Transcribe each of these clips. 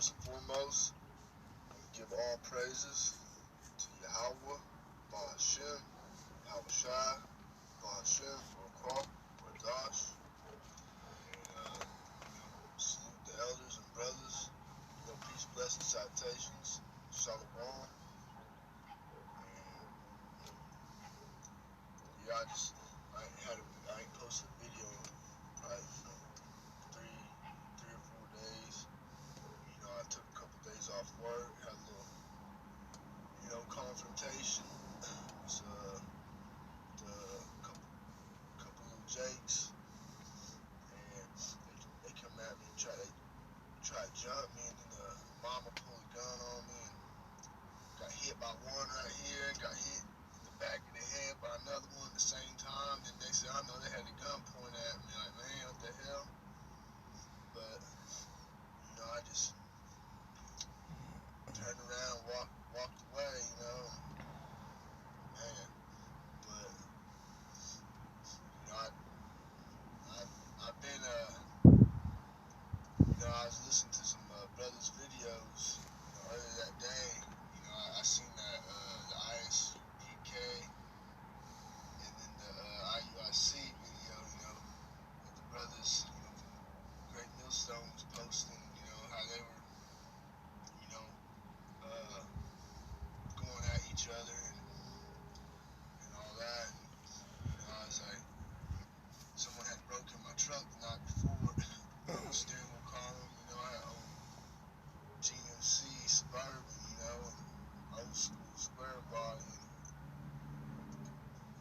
First and foremost, give all praises to YAHAWAH, BAHASHAM, YAHAWASHI, BAHASHAM, RACWAA, QADASH, and salute the elders and brothers. Peace, blessings, salutations, shalom. And yeah, I ain't posted a video in probably three or 4 days. I took a couple days off work, had a little, confrontation. It's with a couple little jakes, and they come at me and try to jump me, and then the mama pulled a gun on me and got hit by one right here, and got hit in the back of the head by another one at the same time. And they said, I know they had a gun pointed at me, like, man, what the hell? But I just turned around, walked away, man. But I've been I was listening to some brothers' videos earlier that day. I seen that the ISPK and then the IUIC video. That the brothers, Great Millstone was posting. How they were, going at each other and all that. And, I was like, someone had broken my truck the night before. Steering wheel column. I had old GMC Suburban, old school square body.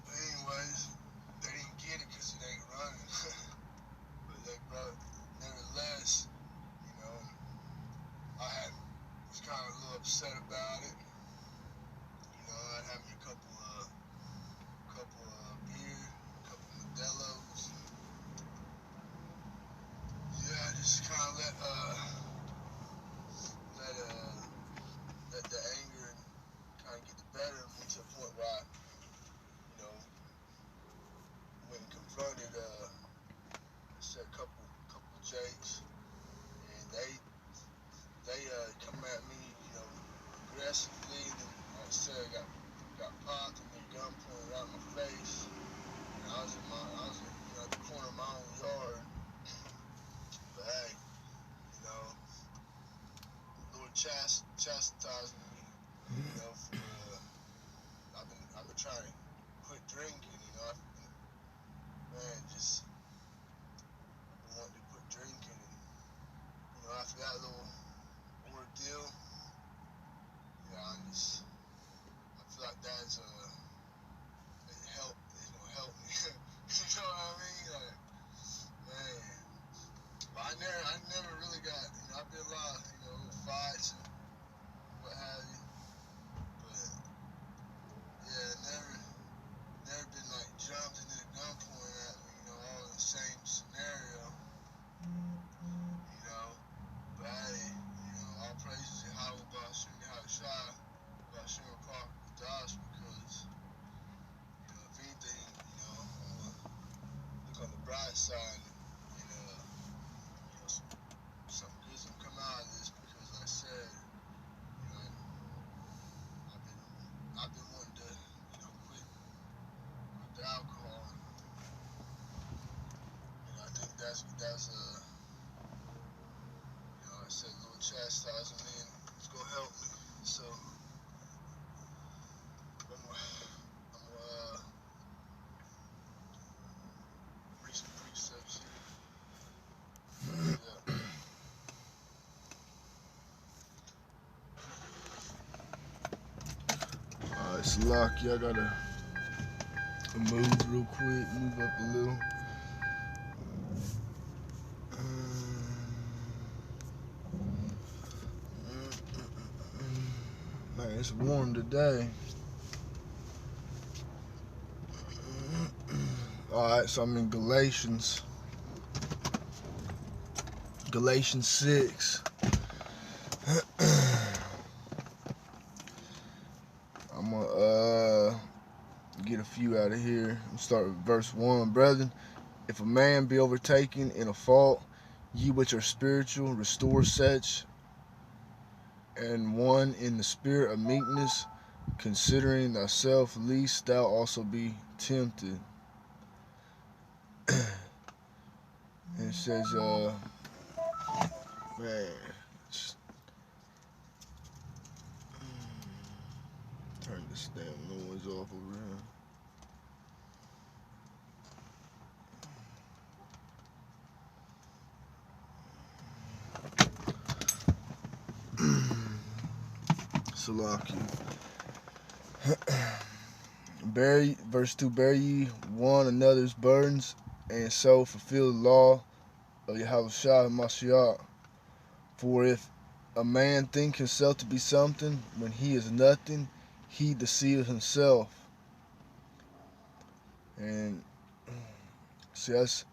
But anyways, they didn't get it because it ain't running. But they brought it. Nevertheless, I was kind of a little upset about it. I'd have me a couple beer, a couple Modelo's. Yeah, I just kind of let the anger kind of get the better of me to the point where I, went and confronted, said a couple jakes, and they come at me, aggressively, and then, like I said, got popped and their gun pointed right in my face. And I was at the corner of my own yard. But hey, the Lord chastising me, for I've been trying to quit drinking, just wanting to quit drinking, and after that little ordeal, I feel like that's it's gonna help me. You know what I mean? Like, man. But I never really got, I've been a lot of, little fights and what have you. But yeah, never been like jumped and then a gun pointed at me, all in the same scenario. But hey, all praises to YAHAWAH, BAHASHAM, YAHAWASHI, BAHASHAM, RACWAA, QADASH, because if anything, I'm gonna look on the bright side and something good's gonna come out of this, because like I said, I've been wanting to, quit the alcohol, and I think that's like I said, a little chastising me, and it's gonna help me. So I'm gonna read some precepts here. Yeah. Alright, Salaki, I gotta move real quick, move up a little. Man, it's warm today. Alright, so I'm in Galatians 6. I'm gonna get a few out of here. I'm start with verse 1. Brethren, if a man be overtaken in a fault, ye which are spiritual, restore such and one in the spirit of meekness, considering thyself, lest thou also be tempted. And it says, man, turn this damn noise off over here. Salaki. Verse 2, bear ye one another's burdens, and so fulfill the law of YAHAWASHI Mashiach. For if a man think himself to be something, when he is nothing, he deceiveth himself. And see, that's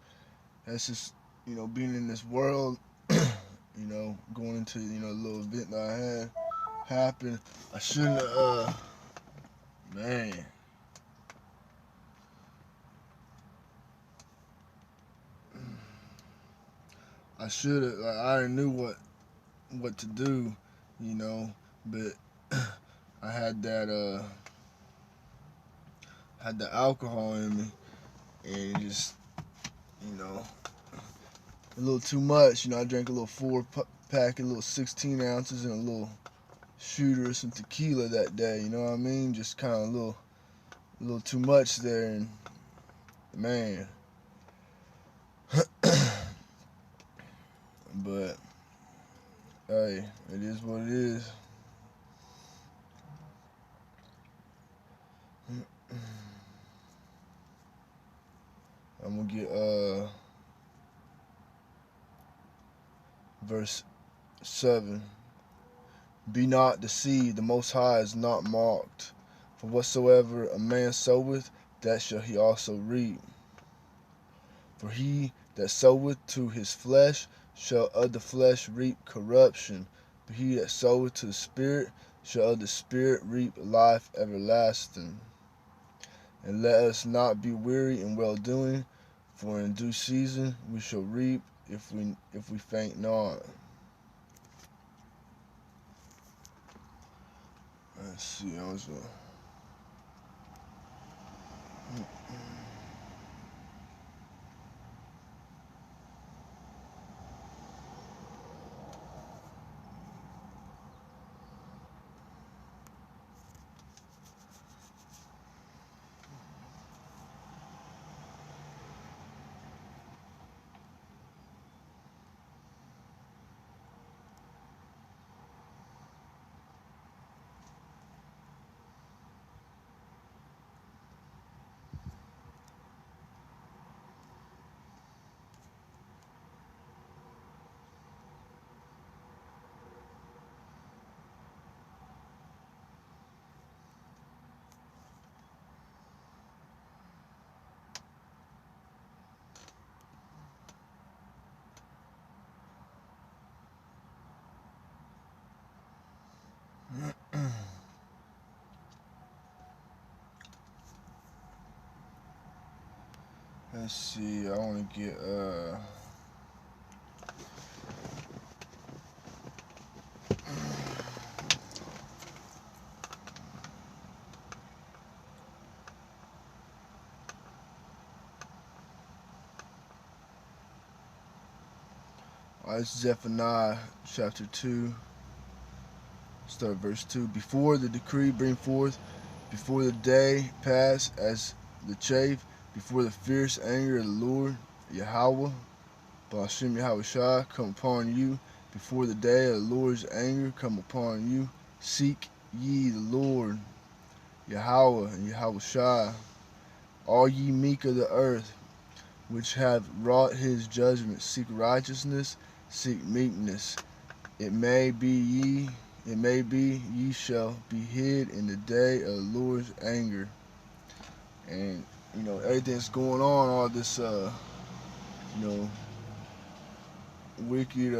just, being in this world, going into, a little event that I had happen. I shouldn't man. I should have, I already knew what to do, but I had that alcohol in me, and it just, a little too much. I drank a little 4-pack, a little 16 ounces, and a little shooter of some tequila that day. You know what I mean? Just kind of a little too much there, and man. But hey, it is what it is. I'm gonna get verse 7. Be not deceived, the Most High is not mocked. For whatsoever a man soweth, that shall he also reap. For he that soweth to his flesh shall of the flesh reap corruption, but he that soweth to the Spirit shall of the Spirit reap life everlasting. And let us not be weary in well doing, for in due season we shall reap if we faint not. Let's see, let's see, I want to get it's Zephaniah chapter 2, start verse 2. Before the decree bring forth, before the day pass as the chaff, before the fierce anger of the Lord, YAHAWAH, BAHASHAM YAHAWASHI, come upon you, before the day of the Lord's anger come upon you, seek ye the Lord, YAHAWAH and YAHAWASHI, all ye meek of the earth, which have wrought his judgment, seek righteousness, seek meekness. It may be ye shall be hid in the day of the Lord's anger. And everything's going on, all this wicked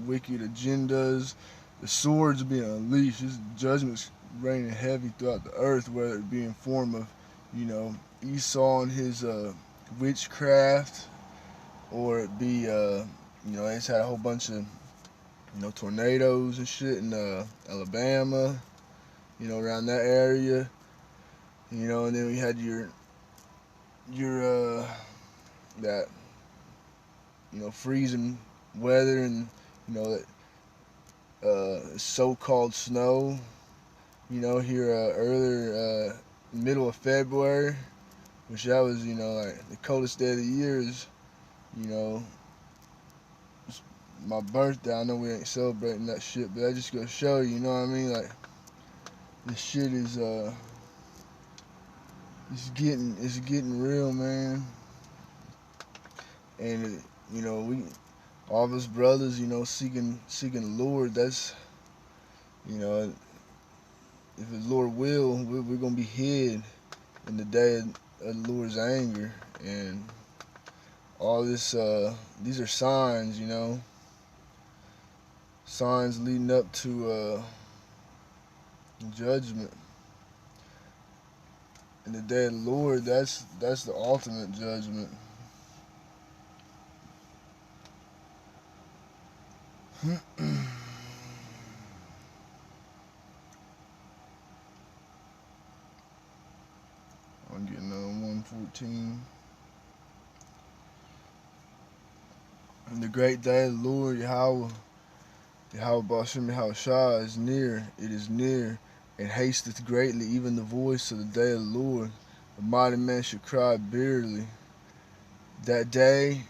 agendas, the swords being unleashed, his judgments raining heavy throughout the earth, whether it be in form of Esau and his witchcraft, or it be it's had a whole bunch of You know, tornadoes and shit in Alabama, you know, around that area. You know, and then we had your that, you know, freezing weather, and you know that so-called snow, you know, here earlier, middle of February, which that was, you know, like the coldest day of the year is, you know, my birthday. I know we ain't celebrating that shit, but that just goes to show you, you know what I mean? Like, this shit is, it's getting real, man. And, you know, all of us brothers, you know, seeking the Lord, that's, you know, if the Lord will, we're going to be hid in the day of the Lord's anger. And all this, these are signs, you know, signs leading up to judgment. And the day of the Lord, that's the ultimate judgment. I'm getting another 114. And the great day of the Lord, YAHAWAH, BAHASHAM, YAHAWASHI is near. It is near, and hasteth greatly, even the voice of the day of the Lord. The mighty man shall cry bitterly. That day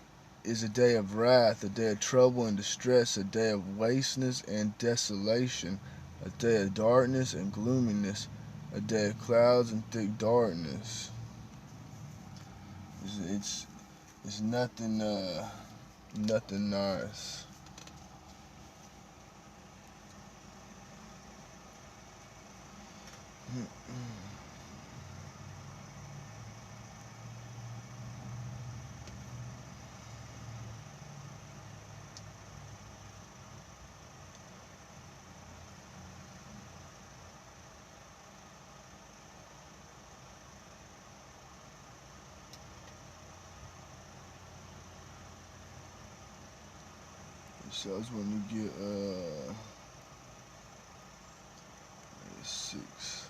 is a day of wrath, a day of trouble and distress, a day of wasteness and desolation, a day of darkness and gloominess, a day of clouds and thick darkness. It's nothing nothing nice. So that's when you get 6.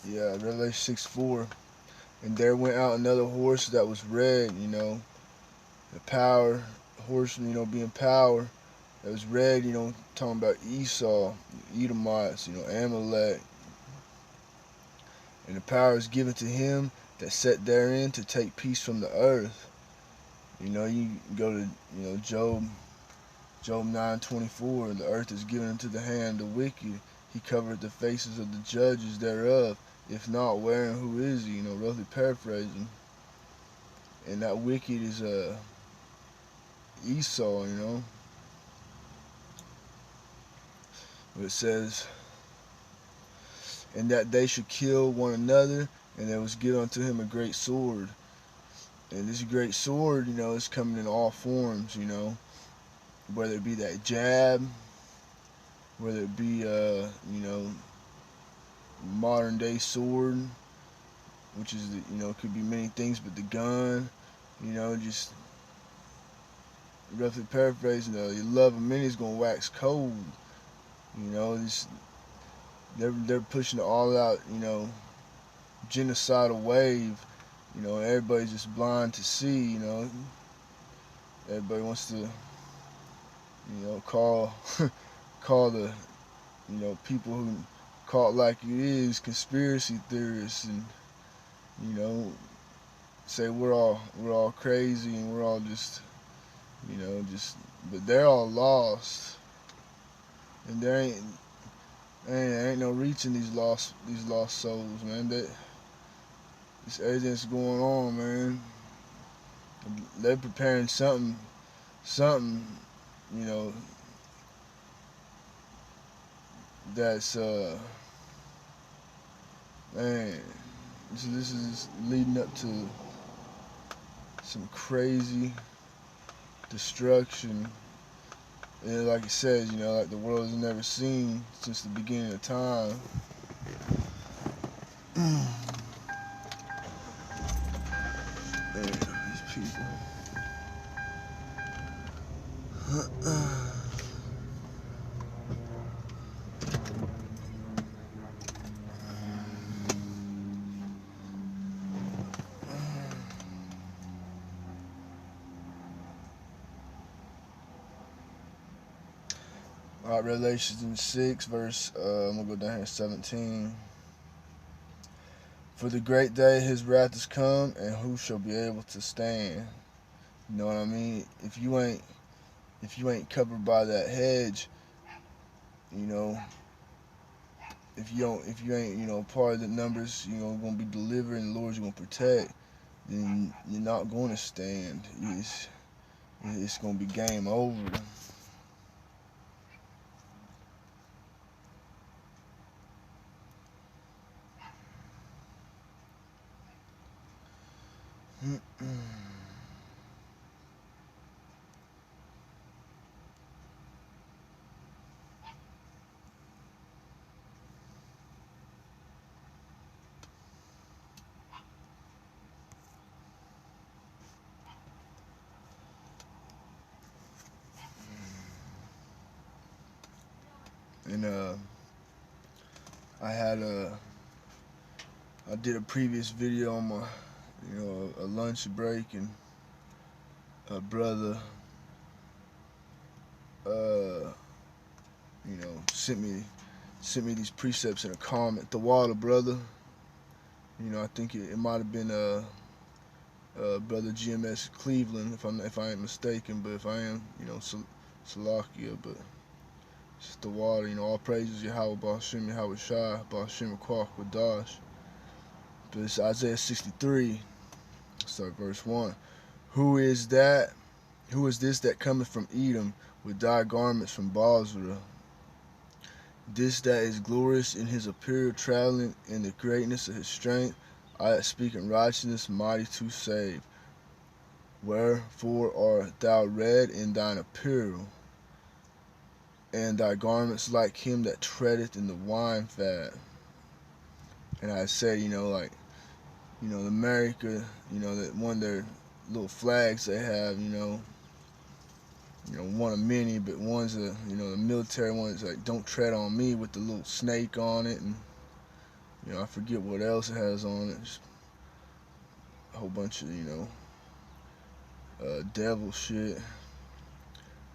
Yeah, Revelation 6:4. And there went out another horse that was red, you know, the power horse, you know, being power. That was red, you know, talking about Esau, Edomites, you know, Amalek. And the power is given to him that sat therein to take peace from the earth. You know, you go to, you know, Job 9:24. The earth is given into the hand of the wicked. He covered the faces of the judges thereof. If not, where and who is he? You know, roughly paraphrasing. And that wicked is Esau, you know. It says, and that they should kill one another, and there was given unto him a great sword. And this great sword, you know, is coming in all forms, you know. Whether it be that jab, whether it be, you know, modern day sword, which is, you know, could be many things, but the gun, you know, just roughly paraphrasing, your love of many is going to wax cold, you know. They're pushing the all out, you know, genocidal wave, you know, everybody's just blind to see, you know. Everybody wants to, you know, call the, you know, people who call it like it is conspiracy theorists, and, you know, say we're all crazy and we're all just, you know, but they're all lost, and there ain't no reaching these lost souls, man. This everything's going on, man. They're preparing something, you know, that's man. This is leading up to some crazy destruction. And like it says, you know, like the world has never seen since the beginning of time. Man, these people. Alright, Revelation 6, verse, I'm going to go down here, 17. For the great day his wrath is come, and who shall be able to stand? You know what I mean? If you ain't covered by that hedge, you know, if you ain't, you know, part of the numbers, you know, going to be delivered and the Lord's going to protect, then you're not going to stand. It's going to be game over. And I did a previous video on my, you know, a lunch break, and a brother, you know, sent me these precepts in a comment. The water, brother. You know, I think it might have been brother GMS Cleveland, if I ain't mistaken. But if I am, you know, Salakia. But it's the water. You know, all praises YAHAWAH, BAHASHAM, YAHAWASHI, BAHASHAM, QADASH. But it's Isaiah 63. Start verse 1. Who is that? Who is this that cometh from Edom with dyed garments from Basra? This that is glorious in his apparel, traveling in the greatness of his strength. I that speak in righteousness, mighty to save. Wherefore art thou red in thine apparel, and thy garments like him that treadeth in the wine fat? And I say, you know, like, you know, America, you know, that one of their little flags they have, you know, one of many, but one's a, you know, the military one's like, don't tread on me, with the little snake on it, and, you know, I forget what else it has on it. Just a whole bunch of, you know, devil shit.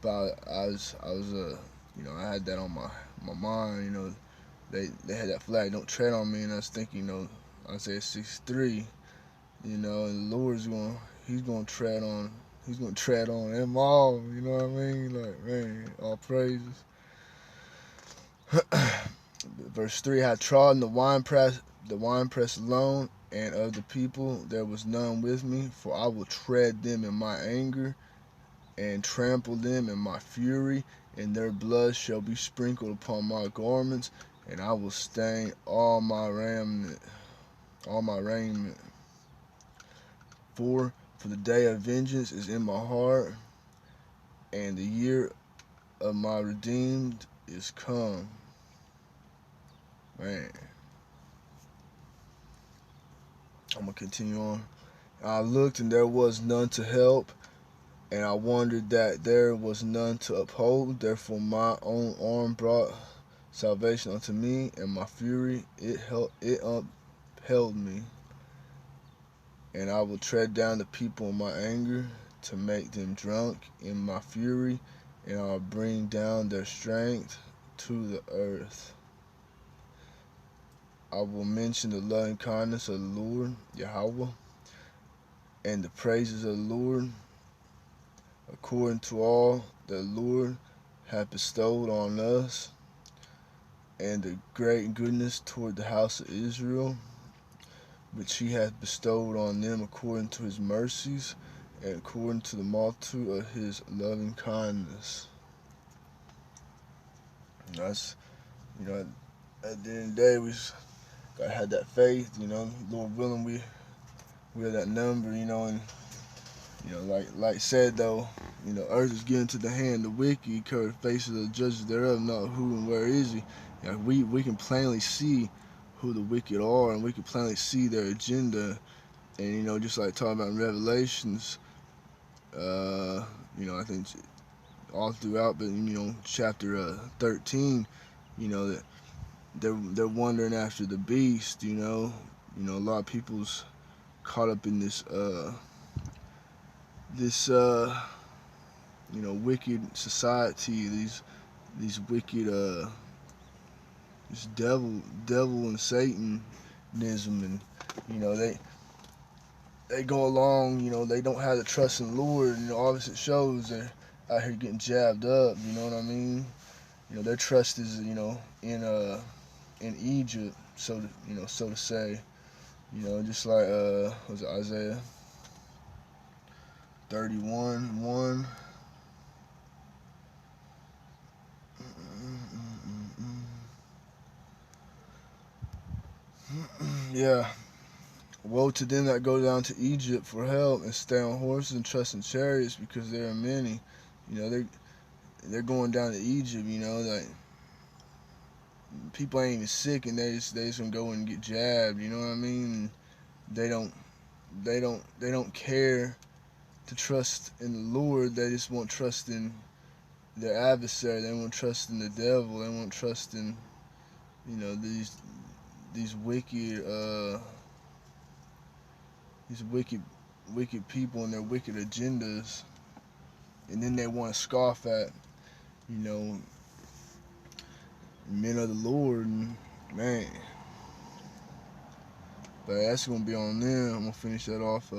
But I was, you know, I had that on my mind. You know, they had that flag, don't tread on me, and I was thinking, you know, Isaiah 63. You know, and the Lord's he's gonna tread on them all. You know what I mean? Like, man, all praises. Verse 3: I had trodden the winepress alone, and of the people there was none with me. For I will tread them in my anger, and trample them in my fury, and their blood shall be sprinkled upon my garments, and I will stain all my raiment. For the day of vengeance is in my heart, and the year of my redeemed is come. Man, I'm gonna continue on. I looked, and there was none to help, and I wondered that there was none to uphold. Therefore my own arm brought salvation unto me, and my fury it upheld me. And I will tread down the people in my anger, to make them drunk in my fury, and I'll bring down their strength to the earth. I will mention the loving kindness of the Lord, YAHAWAH, and the praises of the Lord, according to all that the Lord hath bestowed on us, and the great goodness toward the house of Israel, which he hath bestowed on them according to his mercies, and according to the multitude of his loving kindness. And that's, you know, at the end of the day, we gotta have that faith, you know. Lord willing, we have that number, you know. And, you know, like said though, you know, earth is given to the hand of the wicked, cover the faces of the judges thereof, not who and where is he. You know, we can plainly see who the wicked are, and we can plainly see their agenda. And, you know, just like talking about in Revelations, you know, I think all throughout, but, you know, chapter 13, you know, that they're wondering after the beast. You know, a lot of people's caught up in this you know, wicked society, these these wicked this devil and Satanism, and they go along, they don't have the trust in the Lord, and obviously it shows they're out here getting jabbed up, you know what I mean? Their trust is, in Egypt, so to say, just like was it Isaiah 31:1. Yeah. Woe to them that go down to Egypt for help and stay on horses and trust in chariots, because there are many. They're going down to Egypt. Like people ain't even sick, and they just gonna go and get jabbed. You know what I mean? They don't care to trust in the Lord. They just won't trust in their adversary. They won't trust in the devil. They won't trust in these wicked people and their wicked agendas, and then they want to scoff at men of the Lord, and man, but that's gonna be on them. I'm gonna finish that off.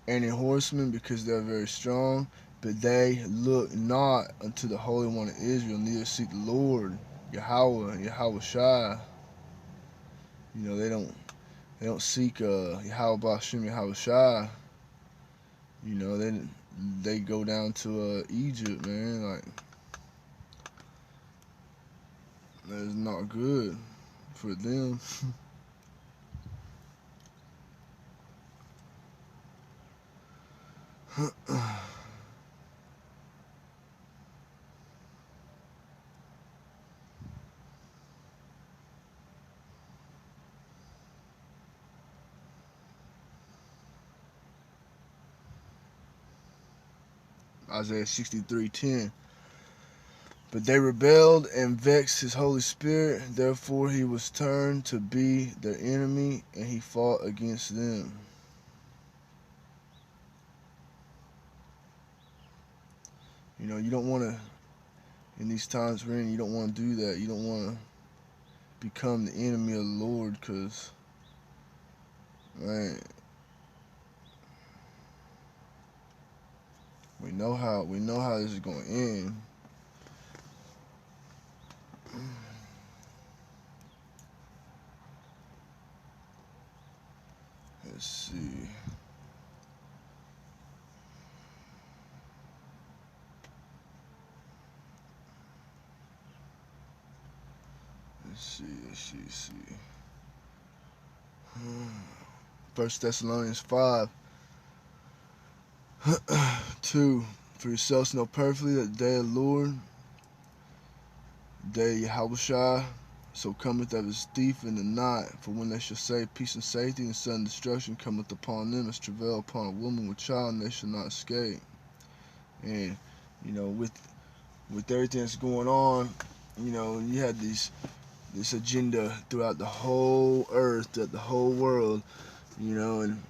Any horsemen, because they're very strong, but they look not unto the Holy One of Israel, neither seek the Lord, YAHAWAH, YAHAWASHI. They don't seek YAHAWAH BAHASHAM, YAHAWASHI. They go down to Egypt, man. Like, that is not good for them. Isaiah 63:10. But they rebelled and vexed his Holy Spirit. Therefore he was turned to be their enemy, and he fought against them. You don't want to, in these times we're in, you don't want to do that. You don't want to become the enemy of the Lord, because, man, we know how this is going to end. Let's see. Let's see. 1 Thessalonians 5:2. For yourselves know perfectly that the day of the Lord, the day of Yahawashi, so cometh as a thief in the night. For when they shall say peace and safety, and sudden destruction cometh upon them as travail upon a woman with child, and they shall not escape. And with everything that's going on, you had this agenda throughout the whole earth, throughout the whole world, and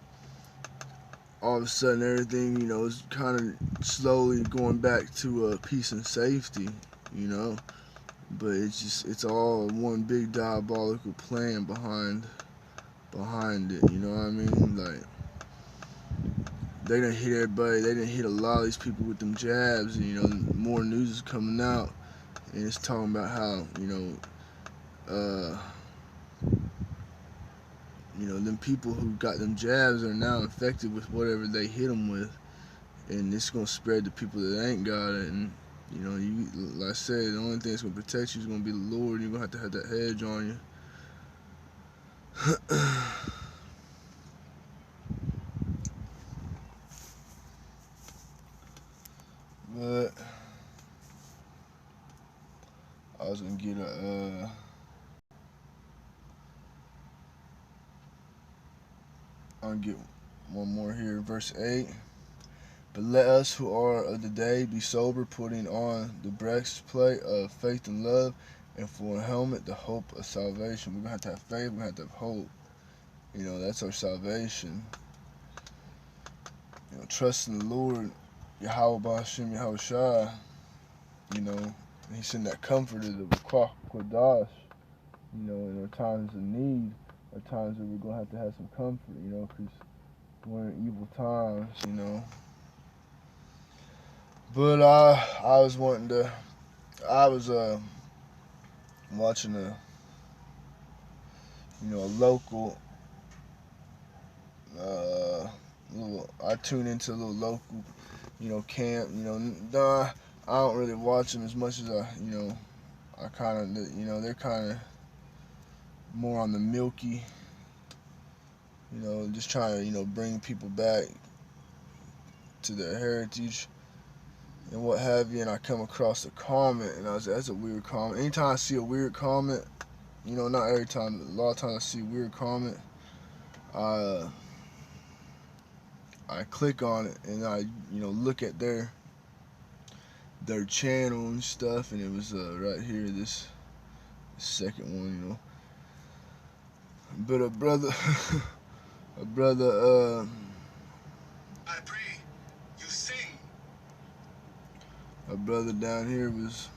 all of a sudden everything, is kind of slowly going back to peace and safety, but it's all one big diabolical plan behind it, you know what I mean? Like, they done hit everybody, they done hit a lot of these people with them jabs, and more news is coming out, and it's talking about how, them people who got them jabs are now infected with whatever they hit them with, and it's gonna spread to people that ain't got it. And like I said, the only thing that's gonna protect you is gonna be the Lord. You're gonna have that hedge on you. But I was gonna get I'll get one more here, verse 8. But let us who are of the day be sober, putting on the breastplate of faith and love, and for a helmet the hope of salvation. We're gonna have faith, we're gonna have to have hope. That's our salvation. Trust in the Lord, YAHAWAH BAHASHAM, YAHAWASHI. He sent that comforter, the QADASH, you know, in our times of need, or times that we're going to have some comfort, you know, because we're in evil times, you know. But I was watching a local, I tune into a little local, camp, nah, I don't really watch them as much as I kind of, they're kind of more on the milky, just trying to, bring people back to their heritage and what have you. And I come across a comment, and I was like, that's a weird comment. Anytime I see a weird comment, not every time, a lot of times I see a weird comment, I click on it and I, look at their channel and stuff, and it was right here, this second one, But a brother, I pray you sing. A brother down here was,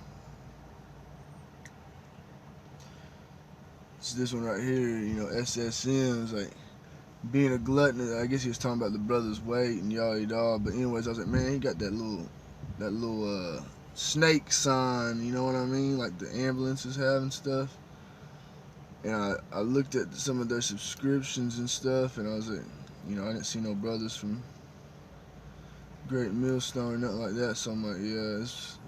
it's this one right here, SSM was like, being a glutton. I guess he was talking about the brother's weight and yada. But anyways, I was like, man, he got that little snake sign, you know what I mean? Like the ambulances have and stuff. And I looked at some of their subscriptions and stuff, and I was like, I didn't see no brothers from Great Millstone or nothing like that. So I'm like, yeah,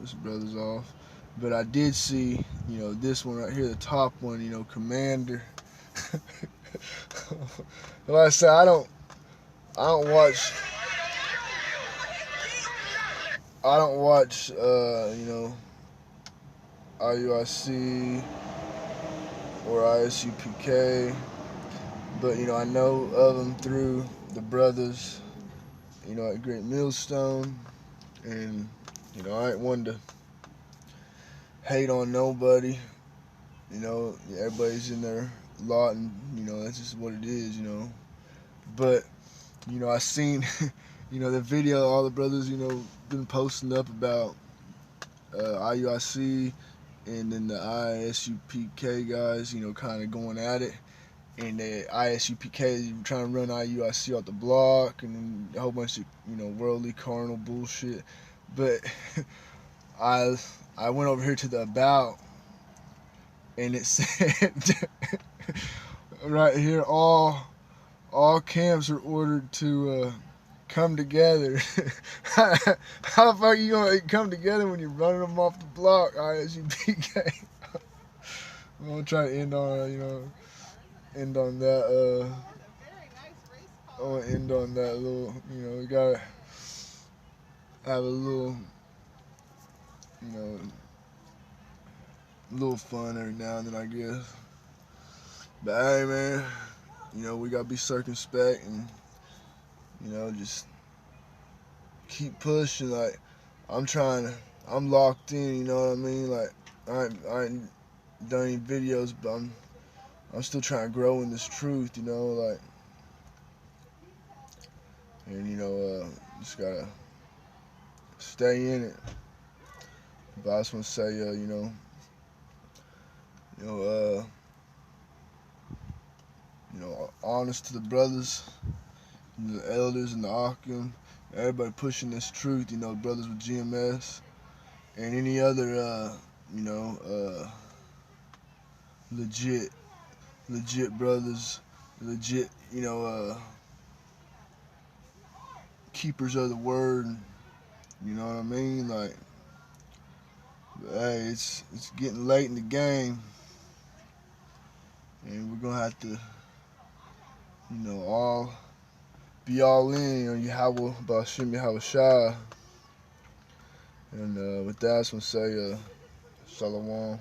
this brother's off. But I did see, this one right here, the top one, Commander. Like I said, I don't watch, IUIC or ISUPK, but, I know of them through the brothers, at Great Millstone, and, I ain't one to hate on nobody, everybody's in their lot, and, that's just what it is, but, I seen, the video all the brothers, been posting up about IUIC, and then the ISUPK guys, kind of going at it, and the ISUPK trying to run IUIC off the block, and then a whole bunch of, worldly carnal bullshit. But I went over here to the about, and it said right here, all camps are ordered to come together. How the fuck are you gonna come together when you're running them off the block, ISUPK? I'm gonna try to end on that. I want to end on that little, we gotta have a little, little fun every now and then, I guess. But hey, man, we gotta be circumspect and, just keep pushing. Like, I'm locked in, you know what I mean? Like, I ain't done any videos, but I'm still trying to grow in this truth, like, and, just gotta stay in it. But I just want to say, honest to the brothers, the elders and the Akim, everybody pushing this truth, brothers with GMS, and any other, legit brothers, legit, keepers of the word, you know what I mean? Like, hey, it's getting late in the game, and we're gonna have to, all be all in on YAHAWAH, BAHASHAM, YAHAWASHI. And with that, I just want to say, Shalom.